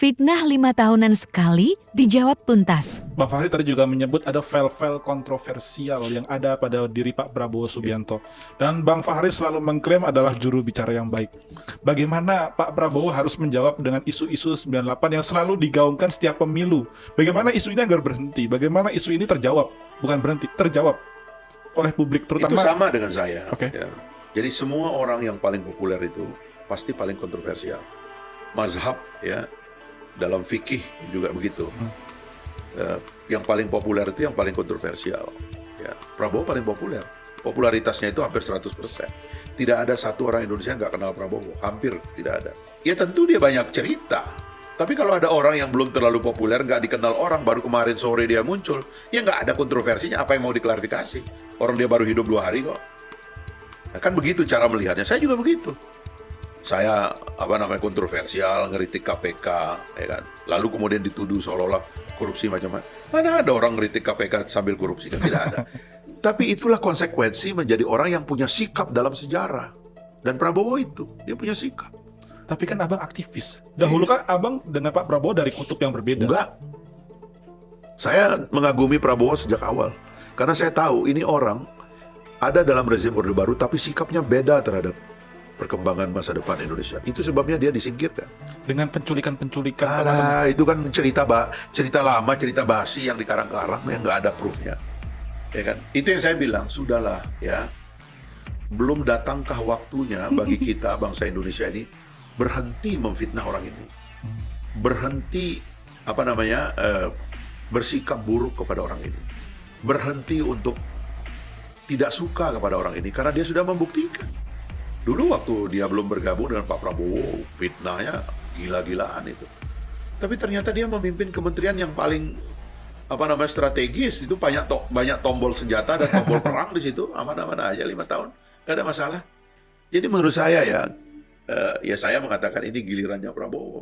Fitnah 5 tahunan sekali dijawab tuntas. Bang Fahri tadi juga menyebut ada file-file kontroversial yang ada pada diri Pak Prabowo Subianto. Dan Bang Fahri selalu mengklaim adalah juru bicara yang baik. Bagaimana Pak Prabowo harus menjawab dengan isu-isu 98 yang selalu digaungkan setiap pemilu? Bagaimana isu ini agar berhenti? Bagaimana isu ini terjawab? Bukan berhenti, terjawab oleh publik terutama. Itu sama dengan saya. Oke. Ya. Jadi semua orang yang paling populer itu pasti paling kontroversial. Mazhab ya, dalam fikih juga begitu. Yang paling populer itu yang paling kontroversial. Ya, Prabowo paling populer. Popularitasnya itu hampir 100%. Tidak ada satu orang Indonesia yang nggak kenal Prabowo. Hampir tidak ada. Ya tentu dia banyak cerita. Tapi kalau ada orang yang belum terlalu populer, nggak dikenal orang, baru kemarin sore dia muncul, ya nggak ada kontroversinya, apa yang mau diklarifikasi? Orang dia baru hidup 2 hari kok. Nah, kan begitu cara melihatnya. Saya juga begitu. Saya kontroversial, ngeritik KPK, ya kan. Lalu kemudian dituduh seolah-olah korupsi macam-macam. Mana ada orang ngeritik KPK sambil korupsi, kan tidak ada. Tapi itulah konsekuensi menjadi orang yang punya sikap dalam sejarah. Dan Prabowo itu, dia punya sikap. Tapi kan abang aktivis. Dahulu kan abang dengan Pak Prabowo dari kutub yang berbeda. Enggak. Saya mengagumi Prabowo sejak awal. Karena saya tahu ini orang ada dalam rezim Orde Baru, tapi sikapnya beda terhadap perkembangan masa depan Indonesia. Itu sebabnya dia disingkirkan. Dengan penculikan-penculikan. Alah, itu kan cerita lama, cerita basi yang dikarang-karang yang nggak ada proofnya. Ya kan? Itu yang saya bilang, sudahlah ya. Belum datangkah waktunya bagi kita bangsa Indonesia ini berhenti memfitnah orang ini. Berhenti bersikap buruk kepada orang ini. Berhenti untuk tidak suka kepada orang ini karena dia sudah membuktikan. Dulu waktu dia belum bergabung dengan Pak Prabowo, fitnahnya gila-gilaan itu. Tapi ternyata dia memimpin kementerian yang paling strategis, itu banyak tombol senjata dan tombol perang di situ, aman-aman aja 5 tahun, gak ada masalah. Jadi menurut saya ya saya mengatakan ini gilirannya Prabowo.